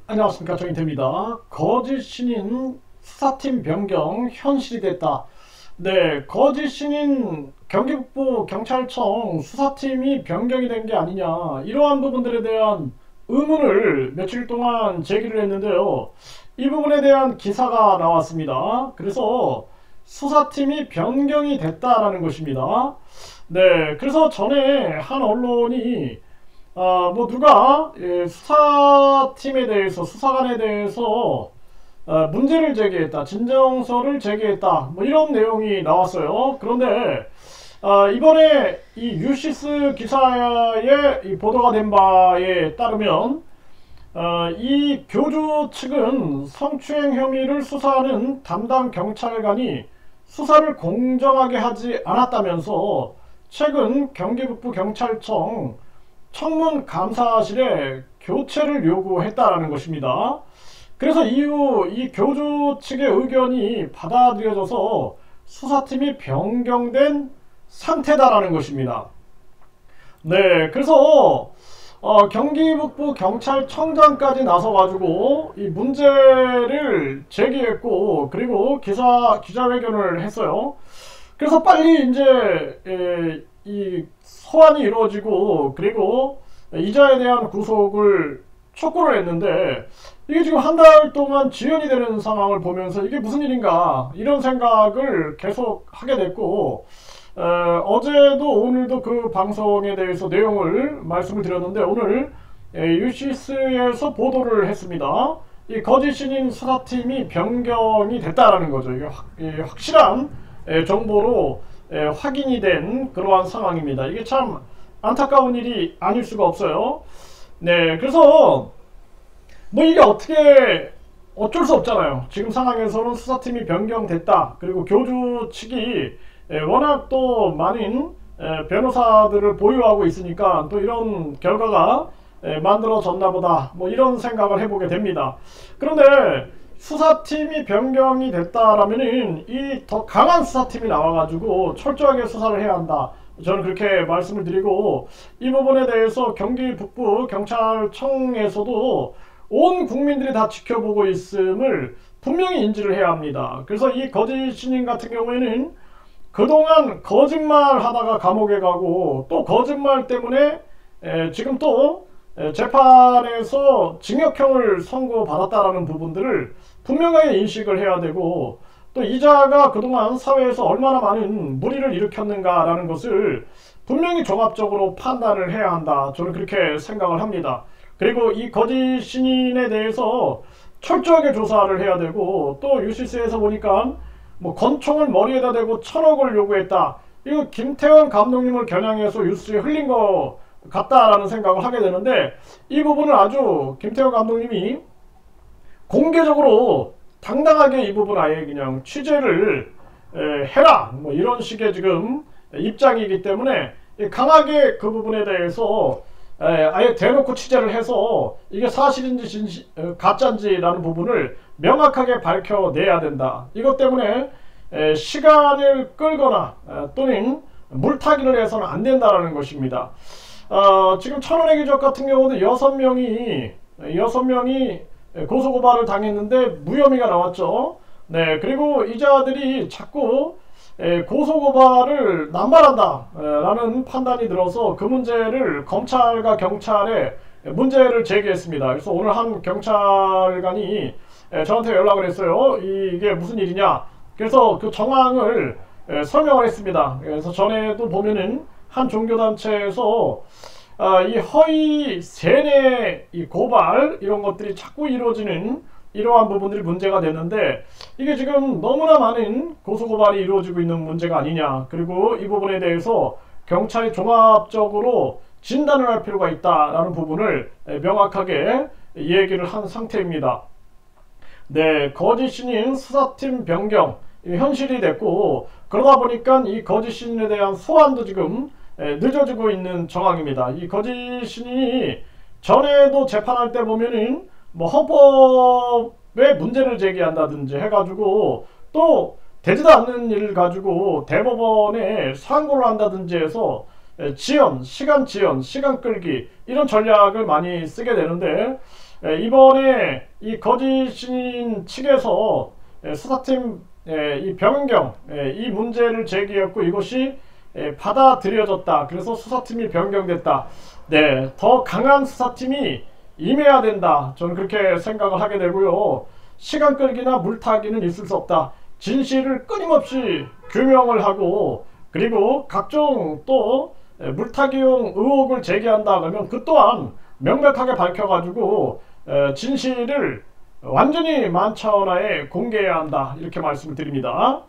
안녕하십니까, 정인태입니다. 거짓 신인 수사팀 변경 현실이 됐다. 네, 거짓 신인 경기북부 경찰청 수사팀이 변경이 된 게 아니냐, 이러한 부분들에 대한 의문을 며칠 동안 제기를 했는데요. 이 부분에 대한 기사가 나왔습니다. 그래서 수사팀이 변경이 됐다라는 것입니다. 네, 그래서 전에 한 언론이 누가 수사팀에 대해서, 수사관에 대해서 문제를 제기했다, 진정서를 제기했다, 뭐 이런 내용이 나왔어요. 그런데 이번에 이 유시스 기사에 이 보도가 된 바에 따르면 이 교주 측은 성추행 혐의를 수사하는 담당 경찰관이 수사를 공정하게 하지 않았다면서 최근 경기북부 경찰청 청문 감사실에 교체를 요구했다라는 것입니다. 그래서 이후 이 교주 측의 의견이 받아들여져서 수사팀이 변경된 상태다라는 것입니다. 네, 그래서 경기북부 경찰청장까지 나서가지고 이 문제를 제기했고, 그리고 기자회견을 했어요. 그래서 빨리 이제 이 소환이 이루어지고, 그리고 이자에 대한 구속을 촉구를 했는데, 이게 지금 한 달 동안 지연이 되는 상황을 보면서 이게 무슨 일인가, 이런 생각을 계속 하게 됐고, 어제도 오늘도 그 방송에 대해서 내용을 말씀을 드렸는데, 오늘 유시스에서 보도를 했습니다. 이 거짓 신인 수사팀이 변경이 됐다라는 거죠. 이게 확실한 정보로 확인이 된 그러한 상황입니다. 이게 참 안타까운 일이 아닐 수가 없어요. 네, 그래서 뭐 이게 어쩔 수 없잖아요. 지금 상황에서는 수사팀이 변경됐다. 그리고 교주 측이 워낙 또 많은 변호사들을 보유하고 있으니까 또 이런 결과가 만들어졌나 보다, 뭐 이런 생각을 해보게 됩니다. 그런데 수사팀이 변경이 됐다라면은 이 더 강한 수사팀이 나와가지고 철저하게 수사를 해야 한다, 저는 그렇게 말씀을 드리고, 이 부분에 대해서 경기 북부 경찰청에서도 온 국민들이 다 지켜보고 있음을 분명히 인지를 해야 합니다. 그래서 이 거짓 신인 같은 경우에는 그동안 거짓말 하다가 감옥에 가고, 또 거짓말 때문에 지금 또 재판에서 징역형을 선고받았다라는 부분들을 분명하게 인식을 해야 되고, 또 이자가 그동안 사회에서 얼마나 많은 무리를 일으켰는가라는 것을 분명히 종합적으로 판단을 해야 한다, 저는 그렇게 생각을 합니다. 그리고 이 거짓 신인에 대해서 철저하게 조사를 해야 되고, 또 유시스에서 보니까 뭐 권총을 머리에다 대고 1,000억을 요구했다, 이거 김태원 감독님을 겨냥해서 뉴스에 흘린 거 같다라는 생각을 하게 되는데, 이 부분을 아주 김태원 감독님이 공개적으로 당당하게 이 부분 아예 그냥 취재를 해라, 뭐 이런 식의 지금 입장이기 때문에 강하게 그 부분에 대해서 아예 대놓고 취재를 해서 이게 사실인지 가짜인지라는 부분을 명확하게 밝혀내야 된다. 이것 때문에 시간을 끌거나 또는 물타기를 해서는 안 된다는 것입니다. 지금 천원의 기적 같은 경우도 6명이 고소고발을 당했는데 무혐의가 나왔죠. 네, 그리고 이자들이 자꾸 고소고발을 남발한다 라는 판단이 들어서 그 문제를 검찰과 경찰에 문제를 제기했습니다. 그래서 오늘 한 경찰관이 저한테 연락을 했어요. 이게 무슨 일이냐, 그래서 그 정황을 설명을 했습니다. 그래서 전에도 보면은 한 종교단체에서 이 허위 세뇌, 이 고발, 이런 것들이 자꾸 이루어지는 이러한 부분들이 문제가 되는데, 이게 지금 너무나 많은 고소고발이 이루어지고 있는 문제가 아니냐, 그리고 이 부분에 대해서 경찰이 종합적으로 진단을 할 필요가 있다라는 부분을 명확하게 얘기를 한 상태입니다. 네, 거짓 신인 수사팀 변경 현실이 됐고, 그러다 보니까 이 거짓 신인에 대한 소환도 지금 늦어지고 있는 정황입니다. 이 거짓 신인이 전에도 재판할 때 보면은 뭐 헌법에 문제를 제기한다든지 해가지고, 또 되지도 않는 일을 가지고 대법원에 상고를 한다든지 해서 시간 끌기, 이런 전략을 많이 쓰게 되는데, 이번에 이 거짓 신인 측에서 수사팀 이 변경 이 문제를 제기했고 이것이 받아들여졌다. 그래서 수사팀이 변경됐다. 네, 더 강한 수사팀이 임해야 된다. 저는 그렇게 생각을 하게 되고요. 시간 끌기나 물타기는 있을 수 없다. 진실을 끊임없이 규명을 하고 그리고 각종 또 물타기용 의혹을 제기한다 그러면 그 또한 명백하게 밝혀가지고 진실을 완전히 만차원하에 공개해야 한다. 이렇게 말씀을 드립니다.